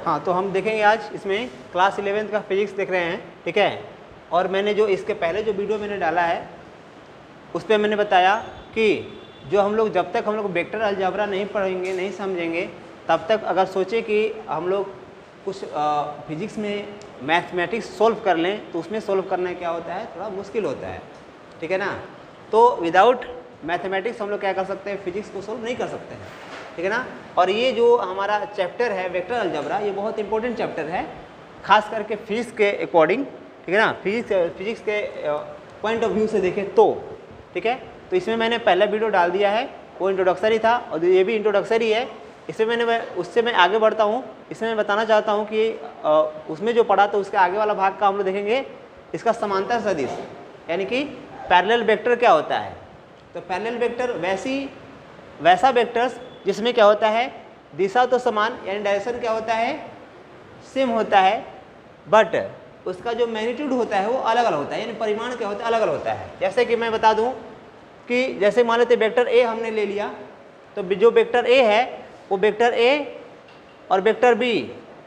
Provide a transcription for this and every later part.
हाँ, तो हम देखेंगे आज इसमें क्लास 11th का फिजिक्स देख रहे हैं, ठीक है। और मैंने जो इसके पहले जो वीडियो मैंने डाला है उस पर मैंने बताया कि जो हम लोग जब तक हम लोग वेक्टर अलजेब्रा नहीं पढ़ेंगे, नहीं समझेंगे, तब तक अगर सोचे कि हम लोग कुछ फिजिक्स में मैथमेटिक्स सोल्व कर लें तो उसमें सोल्व करना क्या होता है, थोड़ा मुश्किल होता है, ठीक है ना। तो विदाउट मैथमेटिक्स हम लोग क्या कर सकते हैं, फिजिक्स को सोल्व नहीं कर सकते हैं, ठीक है ना। और ये जो हमारा चैप्टर है वेक्टर अलजेब्रा, ये बहुत इंपॉर्टेंट चैप्टर है, खास करके फिजिक्स के अकॉर्डिंग, ठीक है ना। फिजिक्स के पॉइंट ऑफ व्यू से देखें तो, ठीक है। तो इसमें मैंने पहला वीडियो डाल दिया है, वो इंट्रोडक्शन ही था और ये भी इंट्रोडक्शन ही है। इसमें उससे मैं आगे बढ़ता हूँ। इसमें मैं बताना चाहता हूँ कि उसमें जो पढ़ा तो उसके आगे वाला भाग का हम लोग देखेंगे इसका समांतर सदिश, यानी कि पैरेलल वेक्टर क्या होता है। तो पैरेलल वेक्टर वैसा वेक्टर्स जिसमें क्या होता है, दिशा तो समान यानी डायरेक्शन क्या होता है, सेम होता है, बट उसका जो मैग्नीट्यूड होता है वो अलग अलग होता है, यानी परिमाण क्या होता है, अलग अलग होता है। जैसे कि मैं बता दूं कि जैसे मान लेते वेक्टर ए हमने ले लिया, तो जो वेक्टर ए है वो वेक्टर ए और वेक्टर बी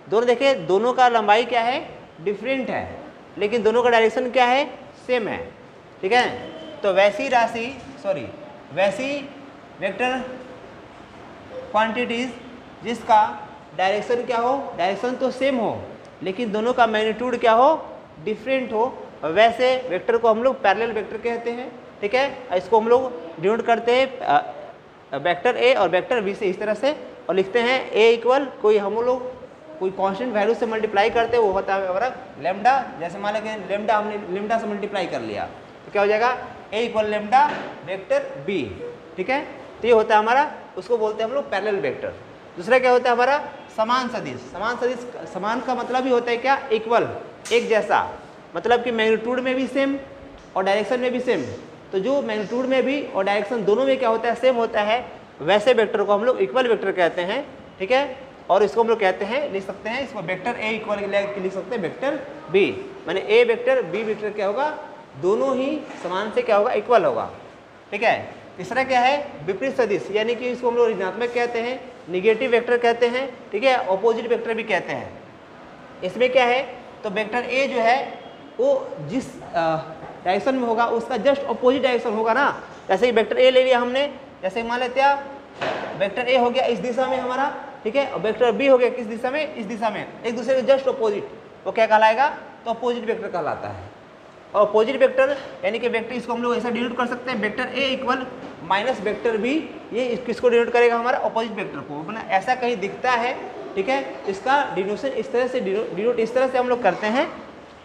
दोनों देखिए, दोनों का लंबाई क्या है, डिफरेंट है, लेकिन दोनों का डायरेक्शन क्या है, सेम है, ठीक है। तो वैसी वेक्टर क्वांटिटीज जिसका डायरेक्शन क्या हो, डायरेक्शन तो सेम हो लेकिन दोनों का मैग्नीट्यूड क्या हो, डिफरेंट हो, वैसे वेक्टर को हम लोग पैरेलल वेक्टर कहते हैं, ठीक है। इसको हम लोग डिनोट करते हैं वेक्टर ए और वेक्टर बी से इस तरह से, और लिखते हैं ए इक्वल कोई हम लोग कोई कांस्टेंट वैल्यू से मल्टीप्लाई करते हैं, वो होता है हमारा लेमडा। जैसे मान लें लेमडा, हमने लेमडा से मल्टीप्लाई कर लिया तो क्या हो जाएगा, ए इक्वल लेमडा वेक्टर बी, ठीक है। तो ये होता है हमारा, उसको बोलते हैं हम लोग पैरेलल वेक्टर। दूसरा क्या होता है हमारा समान सदिश। समान का मतलब ही होता है क्या, इक्वल, एक जैसा, मतलब कि मैग्नीट्यूड में भी सेम और डायरेक्शन में भी सेम। तो जो मैग्नीट्यूड में भी और डायरेक्शन दोनों में क्या होता है, सेम होता है, वैसे वेक्टर को हम लोग इक्वल वेक्टर कहते हैं, ठीक है। और इसको हम लोग कहते हैं, लिख सकते हैं इसको वेक्टर ए इक्वल लिख सकते हैं वेक्टर बी, माने ए वेक्टर बी वेक्टर क्या होगा, दोनों ही समान से क्या होगा, इक्वल होगा, ठीक है। तीसरा क्या है, विपरीत सदिश, यानी कि इसको हम लोग ऋणात्मक कहते हैं, निगेटिव वेक्टर कहते हैं, ठीक है, ऑपोजिट वेक्टर भी कहते हैं। इसमें क्या है, तो वेक्टर ए जो है वो जिस डायरेक्शन में होगा उसका जस्ट ऑपोजिट डायरेक्शन होगा ना। जैसे कि वेक्टर ए ले लिया हमने, जैसे मान लेते हैं वेक्टर ए हो गया इस दिशा में हमारा, ठीक है, और वेक्टर बी हो गया किस दिशा में, इस दिशा में, एक दूसरे के जस्ट ऑपोजिट, वो क्या कहलाएगा, तो ऑपोजिट वेक्टर कहलाता है। और अपोजिट वेक्टर यानी कि वेक्टर, इसको हम लोग ऐसा डिनोट कर सकते हैं, vector a equal minus vector b, ये किसको डिनोट करेगा, हमारा अपोजिट वेक्टर को। अपना ऐसा कहीं दिखता है, ठीक है, इसका डिनोशन इस तरह से डिनोट इस तरह से हम लोग करते हैं।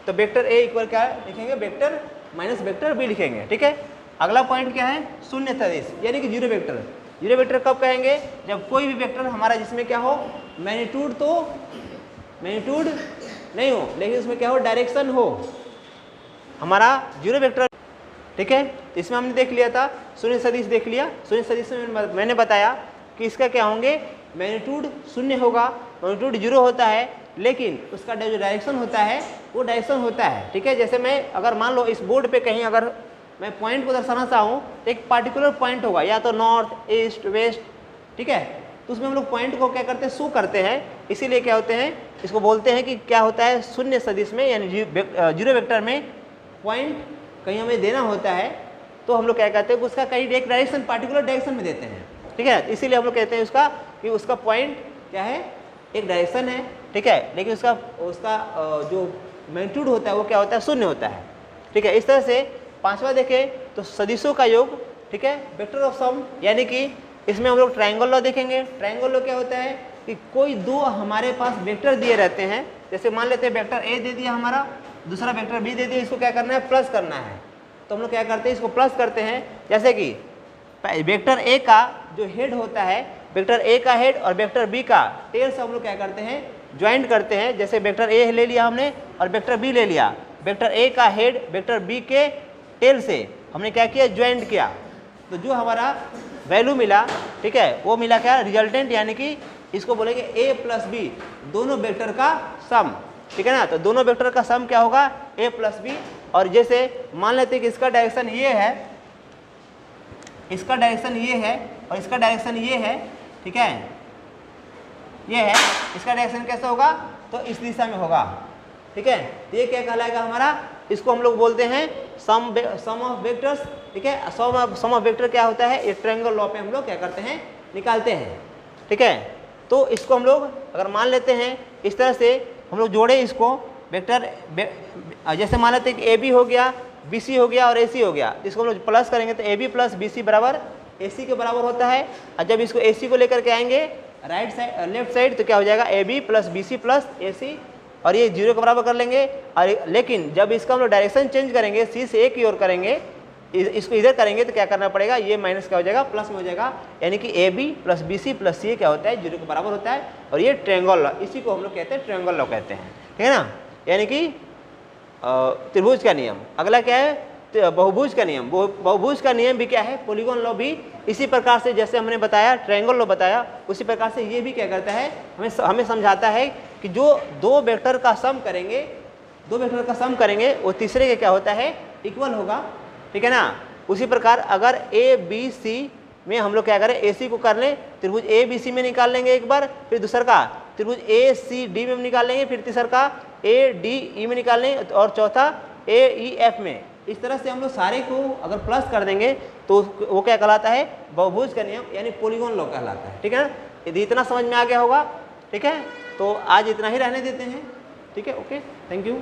तो वेक्टर ए इक्वल क्या लिखेंगे, वेक्टर माइनस वेक्टर बी लिखेंगे, ठीक है। अगला पॉइंट क्या है, शून्य सदिश, यानी कि जीरो वेक्टर। जीरो वेक्टर कब कहेंगे, जब कोई भी वेक्टर हमारा जिसमें क्या हो, मैग्नीट्यूड नहीं हो लेकिन उसमें क्या हो, डायरेक्शन हो, हमारा जीरो वेक्टर, ठीक है। तो इसमें हमने देख लिया था, शून्य सदिश देख लिया। शून्य सदिश में मैंने बताया कि इसका क्या होंगे, मैग्नीट्यूड शून्य होगा, मैग्नीट्यूड जीरो होता है, लेकिन उसका जो डायरेक्शन होता है वो डायरेक्शन होता है, ठीक है। जैसे मैं अगर मान लो इस बोर्ड पे कहीं अगर मैं पॉइंट को दर्शाना चाहूँ तो एक पार्टिकुलर पॉइंट होगा, या तो नॉर्थ, ईस्ट, वेस्ट, ठीक है। तो उसमें हम लोग पॉइंट को क्या करते हैं, शो करते हैं, इसीलिए क्या होते हैं, इसको बोलते हैं कि क्या होता है, शून्य सदिश में यानी जीरो वेक्टर में पॉइंट कहीं हमें देना होता है तो हम लोग क्या कहते हैं, उसका कहीं एक डायरेक्शन पार्टिकुलर डायरेक्शन में देते हैं, ठीक है। इसीलिए हम लोग कहते हैं उसका कि उसका पॉइंट क्या है, एक डायरेक्शन है, ठीक है, लेकिन उसका जो मैग्नीट्यूड होता है वो क्या होता है, शून्य होता है, ठीक है। इस तरह से पांचवा देखें तो सदिशों का योग, ठीक है, वेक्टर ऑफ सम, यानी कि इसमें हम लोग ट्रायंगल लॉ देखेंगे। ट्रायंगल लॉ क्या होता है कि कोई दो हमारे पास वेक्टर दिए रहते हैं, जैसे मान लेते हैं वेक्टर ए दे दिया हमारा, दूसरा वेक्टर बी दे दिया, इसको क्या करना है, प्लस करना है। तो हम लोग क्या करते हैं, इसको प्लस करते हैं। जैसे कि वेक्टर ए का जो हेड होता है, वेक्टर ए का हेड और वेक्टर बी का टेल से हम लोग क्या करते हैं, ज्वाइंट करते हैं। जैसे वेक्टर ए ले लिया हमने और वेक्टर बी ले लिया, वेक्टर ए का हेड वेक्टर बी के टेल से हमने क्या किया, ज्वाइंट किया। तो जो हमारा वैल्यू मिला, ठीक है, वो मिला क्या, रिजल्टेंट, यानी कि इसको बोलेंगे ए प्लस बी, दोनों वेक्टर का सम, ठीक है ना। तो दोनों वेक्टर का सम क्या होगा, ए प्लस बी। और जैसे मान लेते हैं कि इसका डायरेक्शन ये है, इसका डायरेक्शन ये है और इसका डायरेक्शन ये है, ठीक है, ये है, इसका डायरेक्शन कैसा होगा, तो इस दिशा में होगा, ठीक है। तो ये क्या कहलाएगा हमारा, इसको हम लोग बोलते हैं सम ऑफ वेक्टर्स, ठीक है। सम ऑफ वेक्टर क्या होता है, ये ट्रायंगल लॉ पे हम लोग क्या करते हैं, निकालते हैं, ठीक है। तो इसको हम लोग अगर मान लेते हैं इस तरह से, हम लोग जोड़े इसको वेक्टर, जैसे मान लेते हैं कि ए बी हो गया, बी सी हो गया और ए सी हो गया, इसको हम लोग प्लस करेंगे तो a B plus B c बराबर ए सी के बराबर होता है। और जब इसको ए सी को लेकर के आएंगे राइट साइड लेफ्ट साइड तो क्या हो जाएगा, A B plus B C plus A C, और ये 0 के बराबर कर लेंगे। और लेकिन जब इसका हम लोग डायरेक्शन चेंज करेंगे, सी से ए की ओर करेंगे, इसको इधर करेंगे तो क्या करना पड़ेगा, ये माइनस क्या हो जाएगा, प्लस में हो जाएगा। यानी कि A B plus B C plus C क्या होता है, 0 के बराबर होता है। और ये ट्रायंगल लॉ, इसी को हम लोग कहते हैं ट्रायंगल लॉ कहते हैं, ठीक है ना। यानी कि त्रिभुज का नियम। अगला क्या है, बहुभुज का नियम। बहुभुज का नियम भी क्या है, पॉलीगॉन लॉ भी इसी प्रकार से, जैसे हमने बताया ट्रायंगल लॉ बताया, उसी प्रकार से ये भी क्या करता है, हमें समझाता है कि जो दो वेक्टर का सम करेंगे वो तीसरे के क्या होता है, इक्वल होगा, ठीक है ना। उसी प्रकार अगर ए बी सी में हम लोग क्या करें, ए सी को कर लें, त्रिभुज ए बी सी में निकाल लेंगे एक बार, फिर दूसरा का त्रिभुज ए सी डी में निकाल लेंगे, फिर तीसरा का ए डी ई में निकाल लेंगे, और चौथा ए ई एफ में। इस तरह से हम लोग सारे को अगर प्लस कर देंगे तो वो क्या कहलाता है, बहुभुज का नियम, यानी पॉलीगॉन लॉ कहलाता है, ठीक है ना। यदि इतना समझ में आ गया होगा, ठीक है, तो आज इतना ही रहने देते हैं, ठीक है, ओके, थैंक यू।